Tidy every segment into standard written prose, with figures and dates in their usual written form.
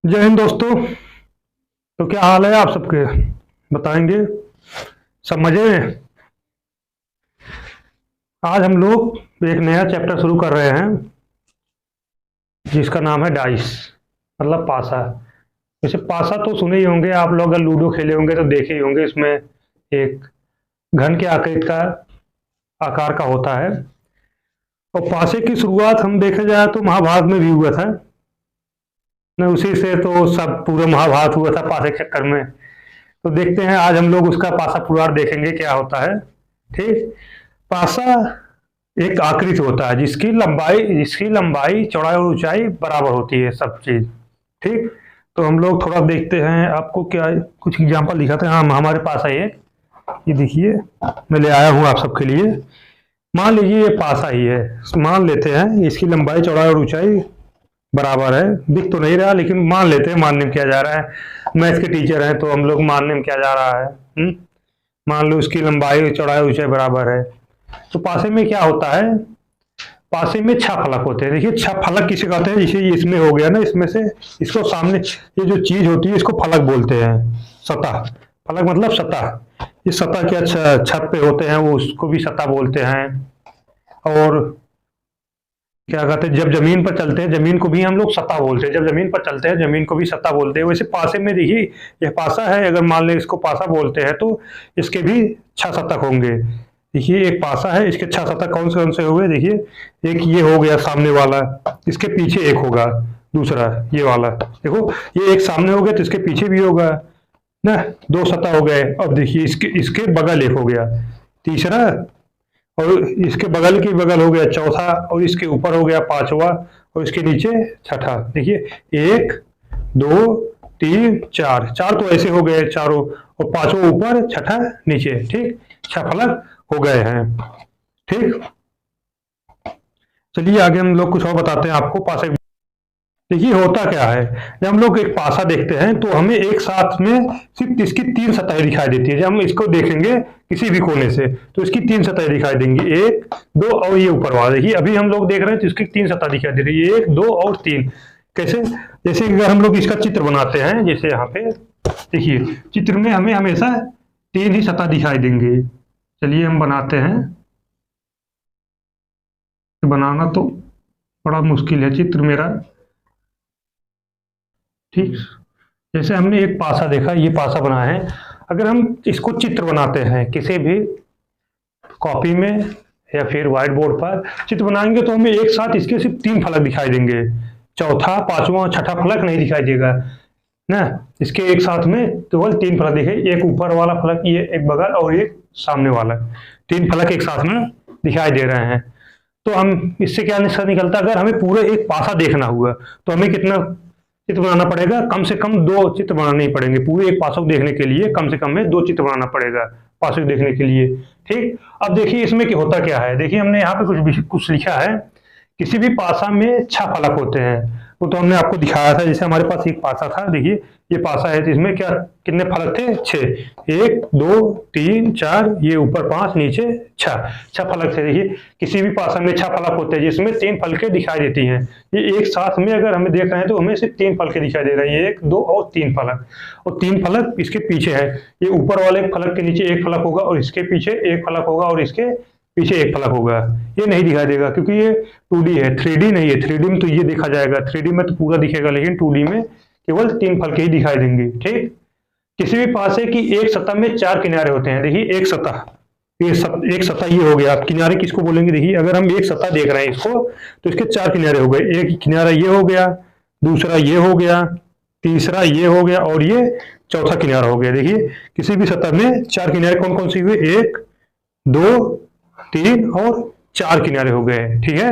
जय हिंद दोस्तों। तो क्या हाल है आप सबके? बताएंगे। सब मजे में। आज हम लोग एक नया चैप्टर शुरू कर रहे हैं जिसका नाम है डाइस, मतलब पासा। वैसे पासा तो सुने ही होंगे आप लोग, अगर लूडो खेले होंगे तो देखे ही होंगे। इसमें एक घन के आकृति का आकार का होता है। और पासे की शुरुआत हम देखे जाए तो महाभारत में भी हुआ था न, उसी से तो सब पूरा महाभारत हुआ था पासे के चक्कर में। तो देखते हैं आज हम लोग उसका पासा पुराण देखेंगे क्या होता है। ठीक। पासा एक आकृति होता है जिसकी लंबाई चौड़ाई और ऊंचाई बराबर होती है, सब चीज। ठीक। तो हम लोग थोड़ा देखते हैं, आपको क्या कुछ एग्जांपल दिखाते हैं। हाँ, हमारे पास है ये देखिए, मैं ले आया हूँ आप सबके लिए। मान लीजिए ये पासा ही है, मान लेते हैं इसकी लंबाई चौड़ाई और ऊंचाई बराबर है। दिख तो नहीं रहा लेकिन मान लेते हैं, मानने में क्या जा रहा है। मैथ्स के टीचर हैं तो हम लोग मानने में क्या जा रहा है। मान लो इसकी लंबाई चौड़ाई ऊंचाई बराबर है। तो पासे में क्या होता है, पासे में छह फलक होते हैं। देखिए छह फलक किसे कहते हैं, जैसे ये इसमें हो गया ना, इसमें से इसको सामने ये जो चीज होती है इसको फलक बोलते हैं। सतह, फलक मतलब सतह। इस सतह के छत पे होते हैं वो, उसको भी सतह बोलते हैं। और क्या कहते हैं, जब जमीन पर चलते हैं जमीन को भी हम लोग सतह बोलते हैं। जब जमीन पर चलते हैं जमीन को भी सतह बोलते हैं। वैसे पासे में देखिए यह पासा है, अगर मान लें इसको पासा बोलते हैं तो इसके भी छह शतक होंगे। देखिए एक पासा है, इसके छह शतक कौन से हुए, देखिए एक ये हो गया सामने वाला, इसके पीछे एक होगा दूसरा ये वाला। देखो ये एक सामने हो गया तो इसके पीछे भी होगा ना, दो सतह हो गए। अब देखिए इसके इसके बगल एक हो गया तीसरा, और इसके बगल की बगल हो गया चौथा, और इसके ऊपर हो गया पांचवा, और इसके नीचे छठा। देखिए एक दो तीन चार, चार तो ऐसे हो गए चारों, और पांचवा ऊपर छठा नीचे। ठीक, छह फलक हो गए हैं। ठीक। चलिए आगे हम लोग कुछ और बताते हैं आपको पासे। देखिए होता क्या है, जब हम लोग एक पासा देखते हैं तो हमें एक साथ में सिर्फ इसकी तीन सतहें दिखाई देती है। जब हम इसको देखेंगे किसी भी कोने से तो इसकी तीन सतहें दिखाई देंगी, एक दो और ये ऊपर वाला। देखिए अभी हम लोग देख रहे हैं तो इसकी तीन सतह दिखाई दे रही है, एक दो और तीन। कैसे, जैसे अगर हम लोग इसका चित्र बनाते हैं, जैसे यहाँ पे देखिए चित्र में हमें हमेशा तीन ही सतह दिखाई देंगे। चलिए हम बनाते हैं। बनाना तो बड़ा मुश्किल है चित्र मेरा। ठीक। जैसे हमने एक पासा देखा, ये पासा बना है। अगर हम इसको चित्र बनाते हैं किसी भी कॉपी में या फिर व्हाइट बोर्ड पर चित्र बनाएंगे तो हमें एक साथ इसके सिर्फ तीन फलक दिखाई देंगे, चौथा पांचवा छठा फलक नहीं दिखाई देगा ना। इसके एक साथ में केवल तीन फलक दिखे, एक ऊपर वाला फलक, ये एक बगल और एक सामने वाला, तीन फलक एक साथ में दिखाई दे रहे हैं। तो हम इससे क्या निष्कर्ष निकलता है, अगर हमें पूरे एक पासा देखना हुआ तो हमें कितना चित्र बनाना पड़ेगा, कम से कम दो चित्र बनाने ही पड़ेंगे। पूरे एक पासक देखने के लिए कम से कम में दो चित्र बनाना पड़ेगा पासक देखने के लिए। ठीक। अब देखिए इसमें क्या होता क्या है, देखिए हमने यहाँ पे कुछ लिखा है, किसी भी पासा में छह फलक होते हैं। वो तो हमने आपको दिखाया था, जैसे हमारे पास एक पासा था, देखिए ये पासा है तो इसमें क्या कितने फलक थे, छह। एक दो तीन चार, ये ऊपर पांच नीचे छह, छह फलक थे। देखिए किसी भी पासा में छह फलक होते हैं जिसमें तीन फलकें दिखाई देती हैं। ये एक साथ में अगर हमें देख रहे हैं तो हमें सिर्फ तीन फलकें दिखाई दे रही है, एक दो और तीन फलक। और तीन फलक इसके पीछे है, ये ऊपर वाले फलक के नीचे एक फलक होगा और इसके पीछे एक फलक होगा और इसके पीछे एक फलक होगा। ये नहीं दिखाई देगा क्योंकि ये 2D है, 3D नहीं है। 3D में तो ये देखा जाएगा, 3D में तो पूरा दिखेगा, लेकिन 2D में केवल तीन फलके ही दिखाई देंगे। ठीक। किसी भी पासे की एक सतह में चार किनारे होते हैं। देखिए एक सतह, एक सतह ये हो गया। आप किनारे किसको बोलेंगे, देखिए अगर हम एक सतह देख रहे हैं इसको तो इसके चार किनारे हो गए। एक किनारा ये हो गया, दूसरा ये हो गया, तीसरा ये हो गया और ये चौथा किनारा हो गया। देखिए किसी भी सतह में चार किनारे कौन कौन से हुए, एक दो तीन और चार किनारे हो गए। ठीक है,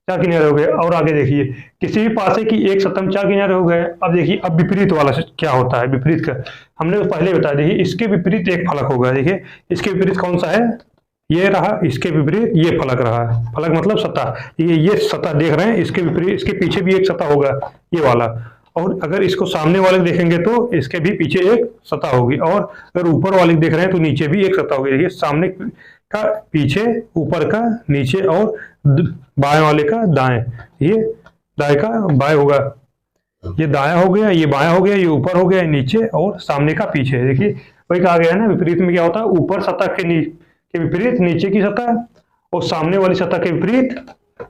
चार किनारे हो गए। और आगे देखिए किसी भी पासे की एक सतह में चार किनारे हो गए। अब देखिए अब विपरीत वाला से क्या होता है, विपरीत का हमने तो पहले बता दी, इसके विपरीत एक फलक होगा। देखिए इसके विपरीत कौन सा है, ये रहा, इसके विपरीत ये फलक रहा। फलक मतलब सतह, ये सतह देख रहे हैं, इसके विपरीत इसके पीछे भी एक सतह होगा, ये वाला। और अगर इसको सामने वाले देखेंगे तो इसके भी पीछे एक सतह होगी, और अगर ऊपर वाले देख रहे हैं तो नीचे भी एक सतह होगी। देखिए सामने का पीछे, ऊपर का नीचे और बाएं वाले का दाएं, ये दाएं का बाएं होगा। ये दाया हो गया, ये बाया हो गया, ये ऊपर हो गया, ये नीचे, और सामने का पीछे। देखिए वही कहा गया है ना, विपरीत में क्या होता है, ऊपर सतह के विपरीत नीचे की सतह, और सामने वाली सतह के विपरीत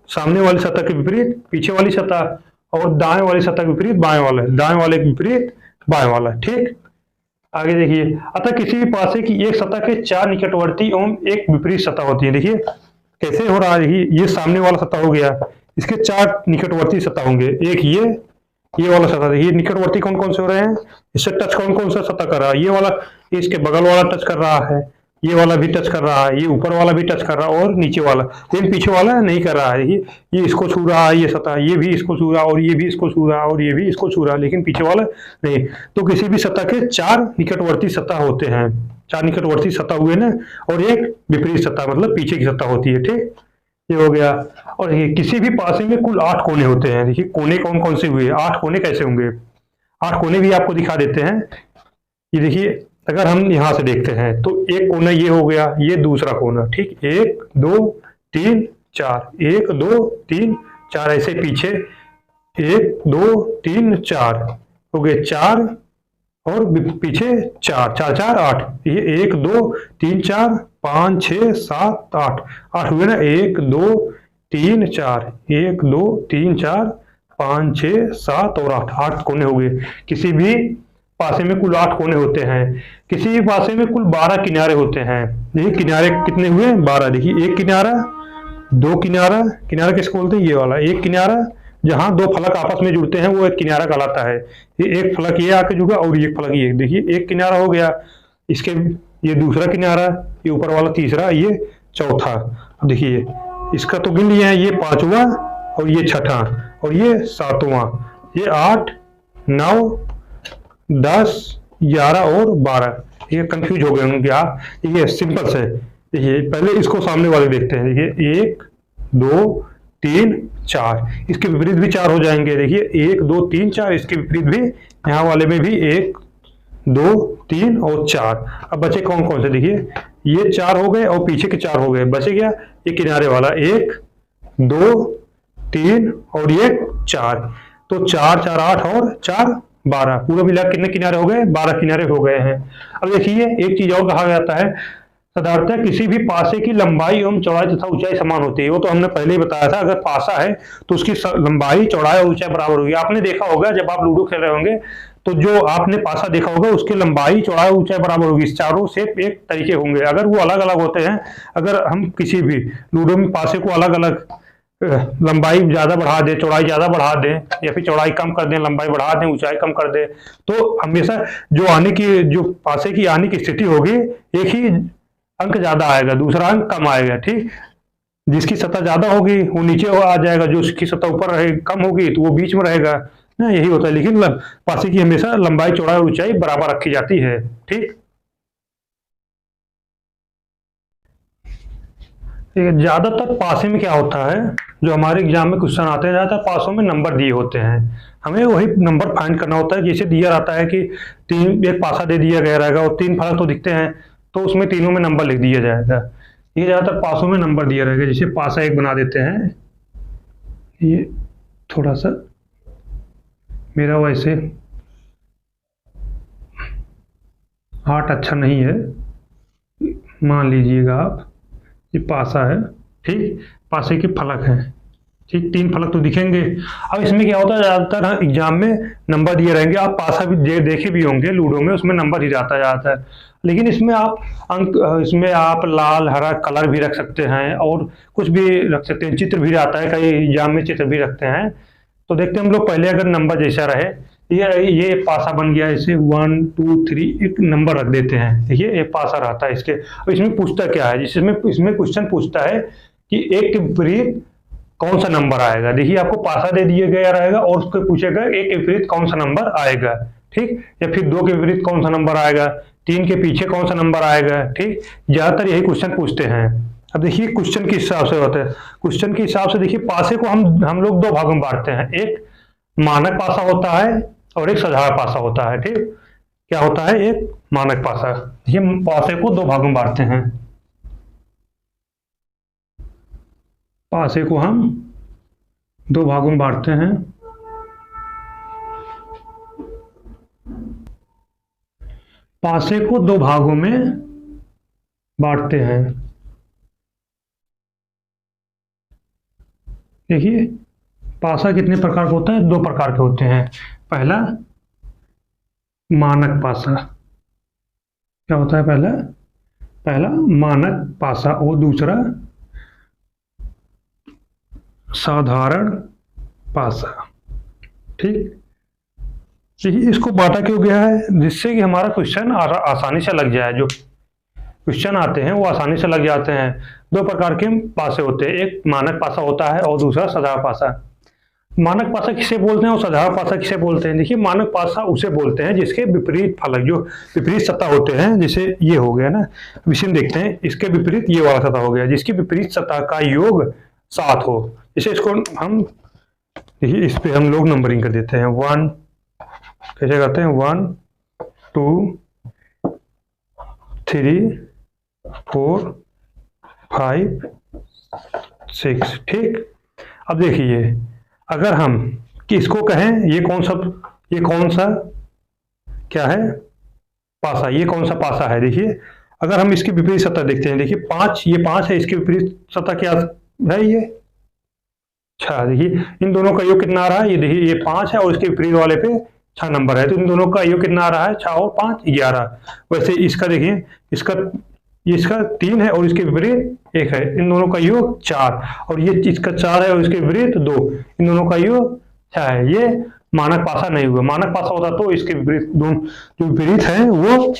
सामने वाली सतह के विपरीत पीछे वाली सतह, और दाएं वाली सतह के विपरीत बाएं वाला, दाएं वाले के विपरीत बाएं वाला। ठीक, आगे देखिए, अतः किसी भी पासे की एक सतह के चार निकटवर्ती एवं एक विपरीत सतह होती है। देखिए कैसे हो रहा है, ये सामने वाला सतह हो गया, इसके चार निकटवर्ती सतह होंगे। एक ये वाला सतह, देखिए निकटवर्ती कौन कौन से हो रहे हैं, इससे टच कौन कौन सा सतह कर रहा है, ये वाला इसके बगल वाला टच कर रहा है, ये वाला भी टच कर रहा है, ये ऊपर वाला भी टच कर रहा है, और नीचे वाला, लेकिन पीछे वाला नहीं कर रहा है। देखिए ये इसको छू रहा है, ये सतह, ये भी इसको छू रहा है, और ये भी इसको छू रहा है, और ये भी इसको छू रहा है, लेकिन पीछे वाला नहीं। तो किसी भी सतह के चार निकटवर्ती सतह होते हैं, चार निकटवर्ती सतह हुए ना, और एक विपरीत सतह मतलब पीछे की सतह होती है। ठीक, ये हो गया। और ये किसी भी पासे में कुल 8 कोने होते हैं। देखिए कोने कौन कौन से हुए, 8 कोने कैसे होंगे, 8 कोने भी आपको दिखा देते हैं। ये देखिए, अगर हम यहाँ से देखते हैं तो एक कोना ये हो गया, ये दूसरा कोना। ठीक, 1 2 3 4, 1 2 3 4, ऐसे पीछे 1 2 3 4 हो गए, 4, और पीछे 4 4 4 8, ये 1 2 3 4 5 6 7 8, 8 हुए ना, 1 2 3 4, 1 2 3 4 5 6 7 और 8, 8 कोने हो गए। किसी भी पासे में कुल 8 कोने होते हैं। किसी भी पासे में कुल 12 किनारे होते हैं। देखिए किनारे कितने हुए, 12। देखिए एक किनारा, दो किनारा, किनारा किसको बोलते हैं, ये वाला एक किनारा, जहां दो फलक आपस में जुड़ते हैं वो एक किनारा कहलाता है। ये एक फलक ये आके जुड़ा, और ये फलक ये, देखिए एक किनारा हो गया। इसके ये दूसरा किनारा, ये ऊपर वाला तीसरा, ये चौथा। अब देखिए इसका तो गिन लिया है, ये 5वां, और ये छठा, और ये 7वां, ये 8 9 10 11 और 12। ये कंफ्यूज हो गए होंगे आप, ये सिंपल से। देखिए पहले इसको सामने वाले देखते हैं। देखिए 1 2 3 4, इसके विपरीत भी 4 हो जाएंगे। देखिए 1 2 3 4, इसके विपरीत भी यहाँ वाले में भी 1 2 3 और 4। अब बचे कौन कौन से, देखिए ये 4 हो गए, और पीछे के 4 हो गए। बचे क्या, ये किनारे वाला 1 2 3 और ये 4। तो 4 4 8 और 4 12, पूरा मिला कितने किनारे हो गए, 12 किनारे हो गए हैं। अब देखिए एक चीज और कहा जाता है, साधारणतः किसी भी पासे की लंबाई एवं चौड़ाई तथा ऊंचाई समान होती है। वो तो हमने पहले ही बताया था, अगर पासा है तो उसकी लंबाई चौड़ाई और ऊंचाई बराबर होगी। आपने देखा होगा जब आप लूडो खेल रहे होंगे, तो जो आपने पासा देखा होगा उसकी लंबाई चौड़ाई ऊंचाई बराबर होगी। चारों शेप एक तरीके होंगे, अगर वो अलग अलग होते हैं, अगर हम किसी भी लूडो में पासे को अलग अलग लंबाई ज्यादा बढ़ा दें, चौड़ाई ज्यादा बढ़ा दें, या फिर चौड़ाई कम कर दें, लंबाई बढ़ा दें, ऊंचाई कम कर दें, तो हमेशा जो पासे की आने की स्थिति होगी, एक ही अंक ज्यादा आएगा, दूसरा अंक कम आएगा। ठीक, जिसकी सतह ज्यादा होगी वो नीचे आ जाएगा, जो उसकी सतह ऊपर रहे कम होगी तो वो बीच में रहेगा ना, यही होता है। लेकिन पासे की हमेशा लंबाई चौड़ाई और ऊंचाई बराबर रखी जाती है। ठीक, ज्यादातर पासे में क्या होता है, जो हमारे एग्जाम में क्वेश्चन आते हैं, ज्यादातर पासों में नंबर दिए होते हैं। हमें वही नंबर फाइंड करना होता है। जैसे दिया रहता है कि एक पासा दे दिया गया रहेगा और 3 फलक तो दिखते हैं, तो उसमें तीनों में नंबर लिख दिया जाएगा। ये ज्यादातर पासों में नंबर दिया रहेगा। जैसे पासा एक बना देते हैं, ये थोड़ा सा मेरा वैसे 8 अच्छा नहीं है, मान लीजिएगा आप, ये पासा है। ठीक, पासे के फलक हैं। ठीक, 3 फलक तो दिखेंगे। अब इसमें क्या होता है, ज्यादातर एग्जाम में नंबर दिए रहेंगे। आप पासा भी देखे भी होंगे लूडो में, उसमें नंबर ही जाता जाता है। लेकिन इसमें आप इसमें आप लाल हरा कलर भी रख सकते हैं, और कुछ भी रख सकते हैं, चित्र भी आता है, कई एग्जाम में चित्र भी रखते हैं। तो देखते हैं हम लोग पहले, अगर नंबर जैसा रहे, ये पासा बन गया, इसे 1 2 3 एक नंबर रख देते हैं। देखिए एक पासा रहता है इसके। अब इसमें पूछता क्या है, जिसमें इसमें क्वेश्चन पूछता है कि एक के विपरीत कौन सा नंबर आएगा। देखिए आपको पासा दे दिया गया रहेगा, और उसको पूछेगा एक के विपरीत कौन सा नंबर आएगा। ठीक, या फिर 2 के विपरीत कौन सा नंबर आएगा, 3 के पीछे कौन सा नंबर आएगा। ठीक, ज्यादातर यही क्वेश्चन पूछते हैं। अब देखिए क्वेश्चन के हिसाब से होता है। क्वेश्चन के हिसाब से देखिए, पासे को हम लोग 2 भागों में बांटते हैं। एक मानक पासा होता है और एक साधारण पासा होता है। ठीक, क्या होता है, एक मानक पासा। ये पासे को 2 भागों में बांटते हैं। पासे को हम 2 भागों में बांटते हैं। पासे को दो भागों में बांटते हैं। देखिए पासा कितने प्रकार का होता है, दो प्रकार के होते हैं। पहला मानक पासा, क्या होता है पहला, पहला मानक पासा और दूसरा साधारण पासा। ठीक, देखिए इसको बांटा क्यों गया है, जिससे कि हमारा क्वेश्चन आसानी से लग जाए। जो क्वेश्चन आते हैं वो आसानी से लग जाते हैं। दो प्रकार के पासे होते हैं, एक मानक पासा होता है और दूसरा साधारण पासा। मानक पासा किसे बोलते हैं और साधारण पासा किसे बोलते हैं? देखिए मानक पासा उसे बोलते हैं जिसके विपरीत फलक, जो विपरीत सतह होते हैं, जैसे ये हो गया ना, विषय देखते हैं, इसके विपरीत ये वाला सतह हो गया, जिसकी विपरीत सतह का योग 7 हो। जैसे इसको हम, देखिए इस पे हम लोग नंबरिंग कर देते हैं। 1, कैसे करते हैं, 1 2 3 4 5 6। ठीक, अब देखिए अगर हम किसको कहें, ये कौन सा क्या है, पासा, ये कौन सा पासा है? देखिए अगर हम इसकी विपरीत सतह देखते हैं, देखिए 5, ये 5 है, इसकी विपरीत सतह क्या है, ये 6। देखिए इन दोनों का योग कितना आ रहा है, ये देखिए ये 5 है और इसके विपरीत वाले पे 6 नंबर है, तो इन दोनों का योग कितना आ रहा है, 6 और 5 11। वैसे इसका देखिए, इसका 3 है और इसके विपरीत 1 है, इन दोनों का योग 4, और ये इसका 4 है और इसके विपरीत 2, इन दोनों का योग 6 है। ये मानक पासा नहीं हुआ। मानक पासा होता तो इसके विपरीत दोनों जो विपरीत है वो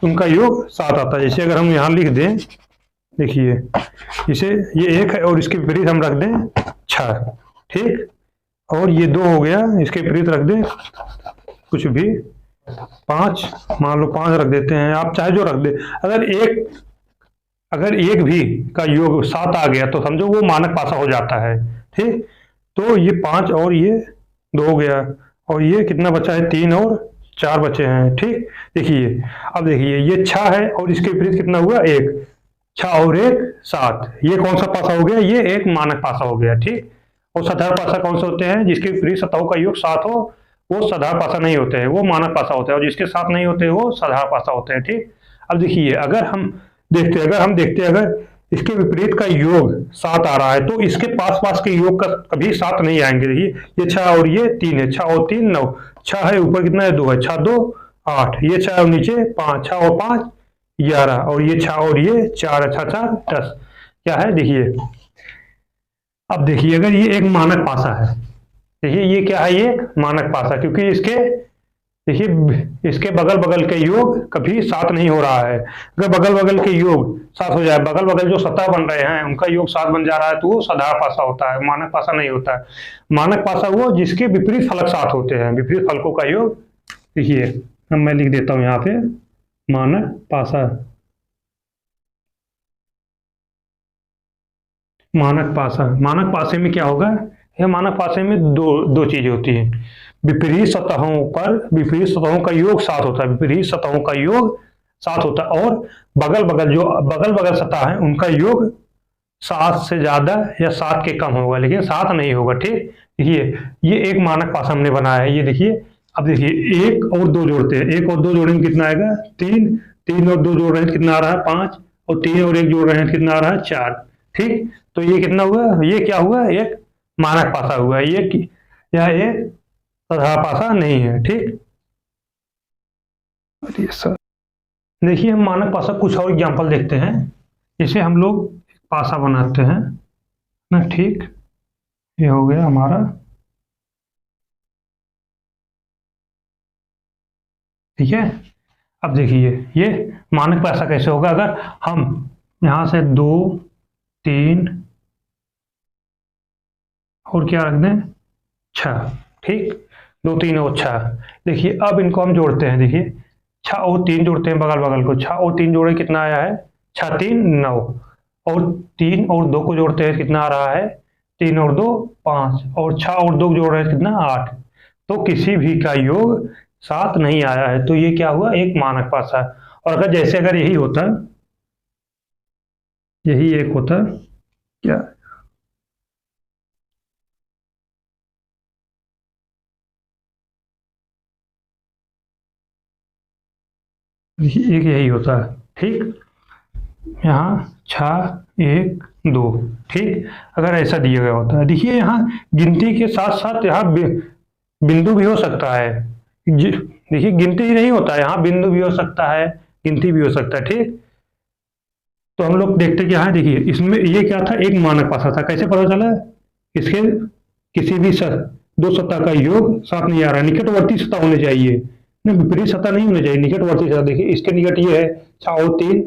उनका योग 7 आता है। जैसे अगर हम यहाँ लिख दें, देखिए इसे, ये 1 है और इसके विपरीत हम रख दें 6। ठीक, और ये 2 हो गया, इसके विपरीत रख दें कुछ भी 5, मान लो 5 रख देते हैं, आप चाहे जो रख दे। अगर एक भी का योग 7 आ गया तो समझो वो मानक पासा हो जाता है। ठीक, तो ये 5 और ये 2 हो गया, और ये कितना बचा है, 3 और 4 बचे हैं। ठीक, देखिए अब देखिए ये 6 है और इसके विपरीत कितना हुआ, 1, 6 और 1 7, ये कौन सा पासा हो गया, ये एक मानक पासा हो गया। ठीक, और साधारण पासा कौन से होते हैं, जिसके विपरीत सतहों का योग 7 हो, वो साधारण पासा नहीं होते हैं, वो मानक पासा होते हैं, और जिसके साथ नहीं होते वो साधारण पासा होते हैं। ठीक, अब देखिए अगर हम देखते हैं, अगर इसके विपरीत का योग 7 आ रहा है तो इसके पास पास के योग का कभी 7 नहीं आएंगे। देखिए ये 6 और ये 3 है, 6 और 3 9, 6 है ऊपर कितना है, 2 है, 6 2 8, ये 6 और नीचे 5, 6 और 5 11, और ये 6 और ये 4 है, 6 4 10, क्या है देखिए। अब देखिए अगर ये एक मानक पासा है, देखिए ये क्या है, ये मानक पासा, क्योंकि इसके, देखिए इसके बगल बगल के योग कभी 7 नहीं हो रहा है। अगर बगल बगल के योग 7 हो जाए, बगल बगल जो सतह बन रहे हैं उनका योग 7 बन जा रहा है, तो वो साधारण पासा होता है, मानक पासा नहीं होता है। मानक पासा वो जिसके विपरीत फलक 7 होते हैं, विपरीत फलकों का योग। देखिए अब मैं लिख देता हूँ यहाँ पे मानक पासा। मानक पासे में क्या होगा, यह मानक पासे में दो चीजें होती हैं। विपरीत सतहों का योग 7 होता है, विपरीत सतहों का योग 7 होता है, और बगल बगल सतह है उनका योग 7 से ज्यादा या 7 के कम होगा, लेकिन 7 नहीं होगा। ठीक, देखिए ये एक मानक पासा हमने बनाया है, ये देखिए। अब देखिए 1 और 2 जोड़ते हैं, 1 और 2 जोड़ेंगे कितना आएगा, 3, 3 और 2 जोड़ रहे हैं कितना आ रहा है, 5, और 3 और 1 जोड़ रहे हैं कितना आ रहा है, 4। ठीक, तो ये कितना हुआ, ये क्या हुआ, एक मानक पासा हुआ, यह एक साधारण पासा नहीं है। ठीक, अरे सर, देखिए हम मानक पासा कुछ और एग्जांपल देखते हैं। जैसे हम लोग पासा बनाते हैं ना, ठीक, ये हो गया हमारा। ठीक है, अब देखिए ये मानक पासा कैसे होगा, अगर हम यहां से 2 3 और क्या रख दें, 6। ठीक, 2 3 और 6। देखिए अब इनको हम जोड़ते हैं, देखिए 6 और 3 जोड़ते हैं बगल बगल को, 6 और 3 जोड़े कितना आया है, 6 3 9, और 3 और 2 को जोड़ते हैं कितना आ रहा है, 3 और 2 5, और 6 और 2 जोड़ रहे हैं कितना 8। तो किसी भी का योग 7 नहीं आया है, तो ये क्या हुआ, एक मानक पासा है। और अगर यही एक होता क्या, देखिए एक यही होता है, ठीक। यहाँ 6 1 2, ठीक। अगर ऐसा दिया गया होता है, देखिए यहाँ गिनती के साथ साथ यहाँ बिंदु भी हो सकता है। देखिए गिनती ही नहीं होता है, यहाँ बिंदु भी हो सकता है, गिनती भी हो सकता है, ठीक। तो हम लोग देखते क्या है, देखिए इसमें ये क्या था, एक मानक पासा था। कैसे पता चला? इसके किसी भी दो सतह का योग साथ नहीं आ रहा है, निकटवर्ती सतह होने चाहिए ना, विपरीत सतह नहीं होने चाहिए, निकटवर्ती सतह। देखिए इसके निकट ये है 6 और 3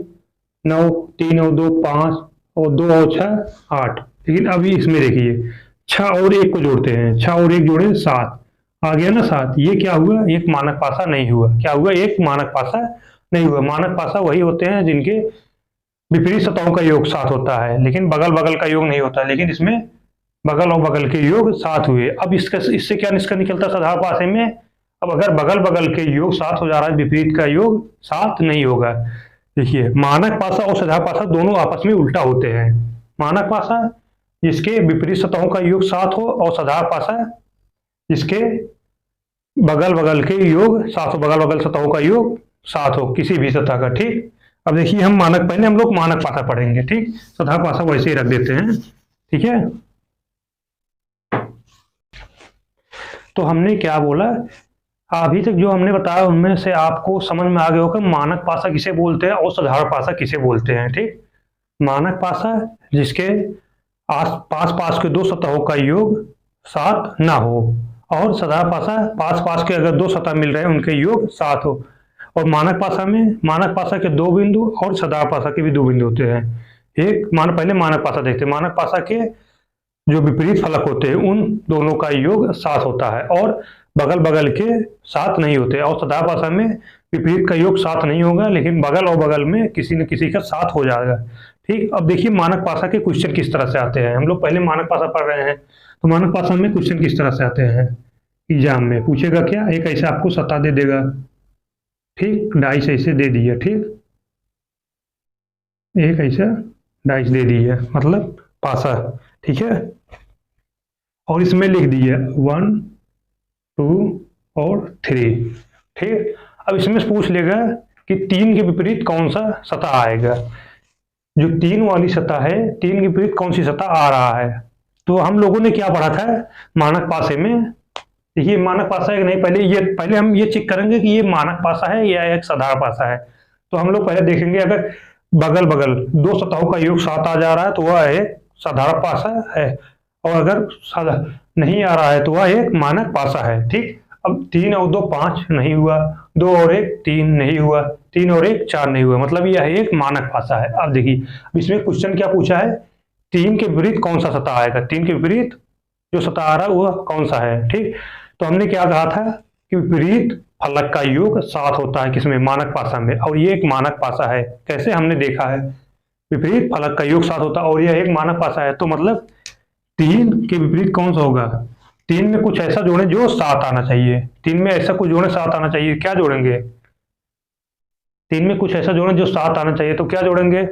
9, 3 और 2 5 और 2 और 6 8। लेकिन अभी इसमें देखिए 6 और 1 को जोड़ते हैं, 6 और 1 जोड़े 7 आ गया ना 7। ये क्या हुआ? एक मानक पासा नहीं हुआ। क्या हुआ? एक मानक पासा नहीं हुआ। मानक पासा वही होते हैं जिनके विपरीत सतहों का योग 7 होता है, लेकिन बगल बगल का योग नहीं होता। लेकिन इसमें बगल और बगल के योग 7 हुए। अब इससे क्या निष्कर्ष निकलता है साधारण पासे में? अब अगर बगल बगल के योग 7 हो जा रहा है, विपरीत का योग 7 नहीं होगा। देखिए मानक पासा और साधारण पासा दोनों आपस में उल्टा होते हैं। मानक पासा जिसके विपरीत सतहों का योग 7 हो, और साधारण पासा जिसके बगल बगल के योग 7 हो, बगल बगल सतहों का योग 7 हो किसी भी सतह का, ठीक। अब देखिए हम पहले हम लोग मानक पासा पढ़ेंगे, ठीक। साधारण पासा वैसे ही रख देते हैं, ठीक है। तो हमने क्या बोला, अभी तक जो हमने बताया उनमें से आपको समझ में आ गया होगा मानक पासा किसे बोलते हैं और साधारण पासा किसे बोलते हैं, ठीक। मानक पासा जिसके आस पास के दो सतहों का योग 7 ना हो, और साधारण पासा पास पास के अगर दो सतह मिल रहे हैं उनके योग 7 हो। और मानक पासा में मानक पासा के 2 बिंदु और साधारण पासा के भी 2 बिंदु होते हैं। पहले मानक पासा देखते हैं। मानक पासा के जो विपरीत फलक होते हैं उन दोनों का योग 7 होता है, और बगल बगल के 7 नहीं होते। और साधारण पासा में विपरीत का योग 7 नहीं होगा, लेकिन बगल और बगल में किसी न किसी का 7 हो जाएगा, ठीक। अब देखिए मानक पासा के क्वेश्चन किस तरह से आते हैं। हम लोग पहले मानक पासा पढ़ रहे हैं, तो मानक पासा में क्वेश्चन किस तरह से आते हैं। एग्जाम में पूछेगा क्या, एक ऐसे आपको सतह दे देगा, ठीक, डाइस ऐसे दे दिया, ठीक, एक ऐसा डाइस दे दिया मतलब पासा, ठीक है। और इसमें लिख दिया 1 2 और 3, ठीक। अब इसमें पूछ लेगा कि 3 के विपरीत कौन सा सतह आएगा। जो 3 वाली सतह है, 3 के विपरीत कौन सी सतह आ रहा है। तो हम लोगों ने क्या पढ़ा था मानक पासे में, देखिए मानक पासा है कि नहीं, पहले हम ये चेक करेंगे कि ये मानक पासा है या एक साधारण पासा है। तो हम लोग पहले देखेंगे अगर बगल बगल दो सतहों का योग 7 आ जा रहा है तो वह एक साधारण पासा है, और अगर नहीं आ रहा है तो वह एक मानक पासा है, ठीक। अब 3 और 2 5 नहीं हुआ, 2 और 1 3 नहीं हुआ, 3 और 1 4 नहीं हुआ, मतलब यह एक मानक पासा है। अब देखिए इसमें क्वेश्चन क्या पूछा है, 3 के विपरीत कौन सा सतह आएगा। 3 के विपरीत जो सतह आ रहा है वह कौन सा है, ठीक। तो हमने क्या कहा था कि विपरीत फलक का योग 7 होता है किसमें, मानक पासा में, और ये एक मानक पासा है। कैसे हमने देखा है, विपरीत फलक का योग 7 होता है और यह एक मानक पासा है। तो मतलब 3 के विपरीत कौन सा होगा, 3 में कुछ ऐसा जोड़े जो 7 आना चाहिए। 3 में ऐसा कुछ जोड़े 7 आना चाहिए, क्या जोड़ेंगे, 3 में कुछ ऐसा जोड़े जो 7 आना चाहिए, तो क्या जोड़ेंगे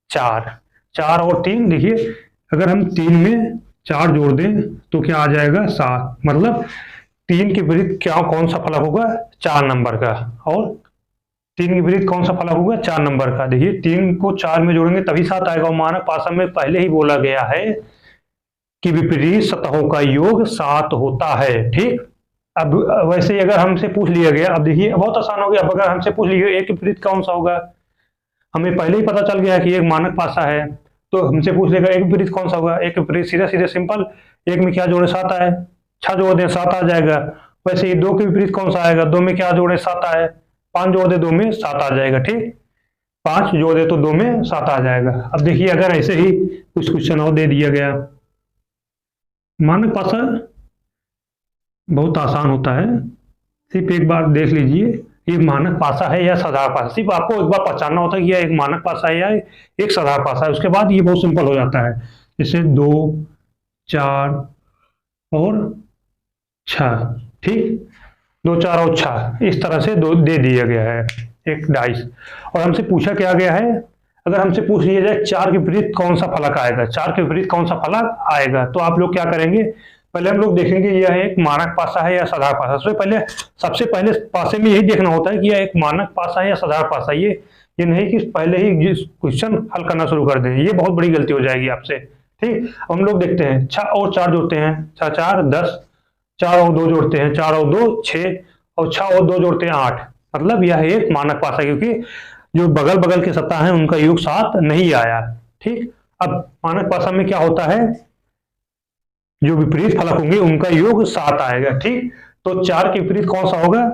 4 और 3। देखिए अगर हम 3 में 4 जोड़ दें तो क्या आ जाएगा 7, मतलब 3 के विपरीत क्या कौन सा फलक होगा 4 नंबर का, और 3 के विपरीत कौन सा फलक होगा 4 नंबर का। देखिए 3 को 4 में जोड़ेंगे तभी 7 आएगा। और मानक पासा में पहले ही बोला गया है कि विपरीत सतहों का योग 7 होता है, ठीक। अब वैसे अगर हमसे पूछ लिया गया, अब देखिए बहुत आसान हो गया। अब अगर हमसे पूछ लिया एक विपरीत कौन सा होगा, हमें पहले ही पता चल गया है कि एक मानक पासा है, तो हमसे पूछ लेगा एक विपरीत कौन सा होगा। एक विपरीत सीधे सीधे सिंपल, एक में क्या जोड़े 7 आए, 6 जोड़ दें 7 आ जाएगा। वैसे ही 2 के विपरीत कौन सा आएगा, 2 में क्या जोड़े 7 आए, 5 जोड़ दे 2 में 7 आ जाएगा, ठीक। 5 जोड़ दे तो 2 में 7 आ जाएगा। अब देखिए अगर ऐसे ही कुछ क्वेश्चन और दे दिया गया, मानक पासा बहुत आसान होता है, सिर्फ एक बार देख लीजिए ये मानक पासा है या साधारण पासा। सिर्फ आपको एक बार पहचानना होता है कि यह एक मानक पासा है या एक साधारण पासा है, उसके बाद ये बहुत सिंपल हो जाता है। जैसे 2 4 और 6, ठीक, 2 4 और 6 इस तरह से दो दे दिया गया है एक डाइस। और हमसे पूछा क्या गया है, अगर हमसे पूछ लिया जाए 4 के विपरीत कौन सा फलक आएगा, 4 के विपरीत कौन सा फलक आएगा, तो आप लोग क्या करेंगे, पहले हम लोग देखेंगे यह एक मानक पासा है या साधारण पासा। सबसे पहले पासे में यही देखना होता है कि यह एक मानक पासा है या साधारण पासा। ये नहीं कि पहले ही क्वेश्चन हल करना शुरू कर दें, ये बहुत बड़ी गलती हो जाएगी आपसे। ठीक, हम लोग देखते हैं 6 और 4 जोड़ते हैं, 6 4 10, 4 और 2 जोड़ते हैं, 4 और 2 6, और 6 और 2 जोड़ते हैं 8। मतलब यह एक मानक पासा, क्योंकि जो बगल बगल के सतह हैं उनका योग 7 नहीं आया। ठीक, अब मानक पासा में क्या होता है, जो विपरीत फलक होंगे उनका योग 7 आएगा। ठीक, तो 4 के विपरीत कौन सा होगा,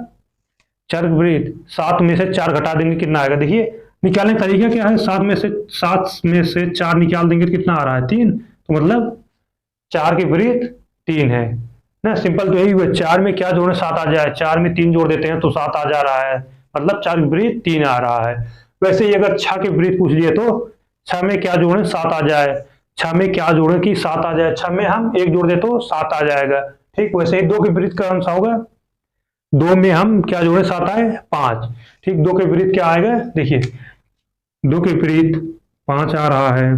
4 के विपरीत 7 में से 4 घटा देंगे कितना आएगा, देखिए निकालने का तरीका क्या है, 7 में से 4 निकाल देंगे तो कितना आ रहा है 3, तो मतलब 4 के विपरीत 3 है ना। सिंपल तो यही हुआ, 4 में क्या जोड़े 7 आ जाए, 4 में 3 जोड़ देते हैं तो 7 आ जा रहा है, मतलब 4 के विपरीत 3 आ रहा है। वैसे ही अगर 6 के विपरीत पूछ लिए तो 6 में क्या जोड़े 7 आ जाए, 6 में क्या जोड़े कि 7 आ जाए, 6 में हम 1 जोड़ दे तो 7 आ जाएगा। ठीक, वैसे ही 2 के विपरीत कौन सा होगा, 2 में हम क्या जोड़े 7 आए 5। ठीक, 2 के विपरीत क्या आएगा, देखिए 2 के विपरीत 5 आ रहा है,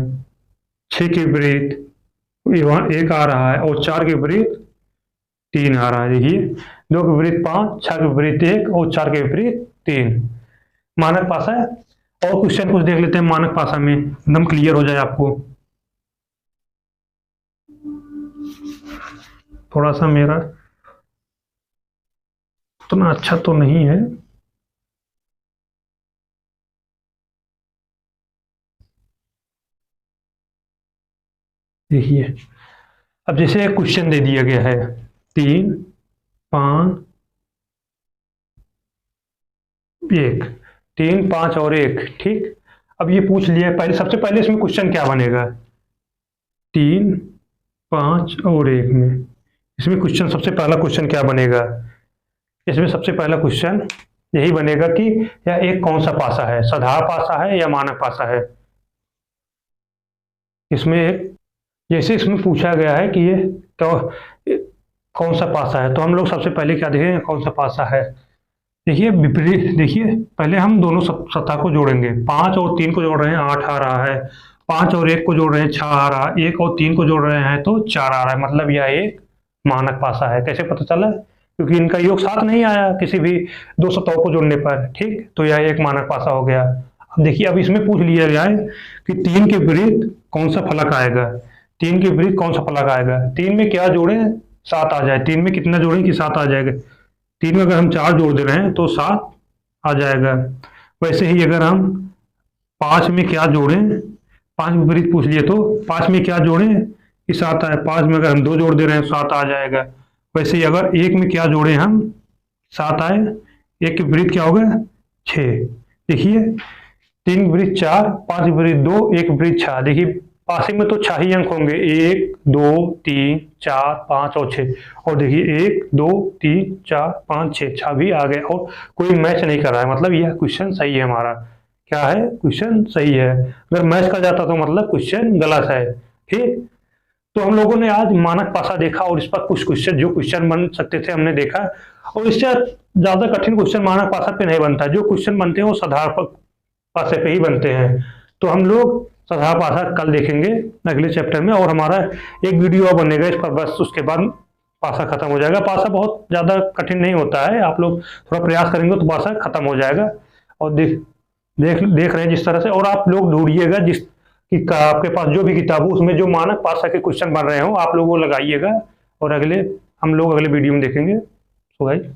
6 के विपरीत 1 आ रहा है, और 4 के विपरीत 3 आ रहा है। देखिए 2 के विपरीत 5, 6 के विपरीत 1 और 4 के विपरीत 3 मानक पासा है। और क्वेश्चन कुछ देख लेते हैं मानक पासा में, एकदम क्लियर हो जाए आपको। थोड़ा सा मेरा उतना अच्छा तो नहीं है, देखिए अब जैसे क्वेश्चन दे दिया गया है 3 5 1, 3 5 और 1। ठीक, अब ये पूछ लिया, पहले सबसे पहले इसमें क्वेश्चन क्या बनेगा, 3 5 और 1 में इसमें क्वेश्चन सबसे पहला क्वेश्चन क्या बनेगा, इसमें सबसे पहला क्वेश्चन यही बनेगा कि यह एक कौन सा पासा है, साधारण पासा है या मानक पासा है। इसमें एक जैसे इसमें पूछा गया है कि ये कौन सा पासा है, तो हम लोग सबसे पहले क्या देखेंगे, कौन सा पासा है। देखिए विपरीत, देखिए पहले हम दोनों सतह को जोड़ेंगे, 5 और 3 को जोड़ रहे हैं 8 आ रहा है, 5 और 1 को जोड़ रहे हैं 6 आ रहा है, 1 और 3 को जोड़ रहे हैं तो 4 आ रहा है, मतलब यह एक मानक पासा है। कैसे पता चला, क्योंकि इनका योग 7 नहीं आया किसी भी दो सतहों को जोड़ने पर। ठीक, तो यह एक मानक पासा हो गया। अब देखिए अब इसमें पूछ लिया गया है कि 3 के विपरीत कौन सा फलक आएगा, 3 के विपरीत कौन सा फलक आएगा, 3 में क्या जोड़े 7 आ जाए, 3 में कितना जोड़े कि 7 आ जाएगा, 3 में अगर हम 4 जोड़ दे रहे हैं तो 7 आ जाएगा। वैसे ही अगर हम 5 में क्या जोड़ें, 5 विपरीत पूछ लिए तो 5 में क्या जोड़ें कि 7 आए, 5 में अगर हम 2 जोड़ दे रहे हैं 7 आ जाएगा। वैसे ही अगर 1 में क्या जोड़ें हम 7 आए, 1 के विपरीत क्या होगा 6। देखिए 3 के विपरीत 4, 5 के विपरीत 2, 1 के विपरीत 6। देखिए पासे में तो 6 ही अंक होंगे, 1 2 3 4 5 और 6, और देखिए 1 2 3 4 5 6 भी आ गए और कोई मैच नहीं कर रहा है, मतलब यह क्वेश्चन सही है हमारा। क्या है, क्वेश्चन सही है। अगर मैच कर जाता तो मतलब क्वेश्चन गलत है। ठीक, तो हम लोगों ने आज मानक पासा देखा और इस पर कुछ क्वेश्चन जो क्वेश्चन बन सकते थे हमने देखा, और इससे ज्यादा कठिन क्वेश्चन मानक पासा पे नहीं बनता, जो क्वेश्चन बनते हैं वो साधारण पासे पे ही बनते हैं। तो हम लोग साधारण पासा कल देखेंगे अगले चैप्टर में, और हमारा एक वीडियो और बनेगा इस पर, बस उसके बाद पासा खत्म हो जाएगा। पासा बहुत ज्यादा कठिन नहीं होता है, आप लोग थोड़ा प्रयास करेंगे तो पासा खत्म हो जाएगा। और देख रहे हैं जिस तरह से, और आप लोग ढूंढिएगा जिस कि आपके पास जो भी किताब हो उसमें जो मानक पासा के क्वेश्चन बन रहे हो आप लोग वो लगाइएगा, और हम लोग अगले वीडियो में देखेंगे। So guys.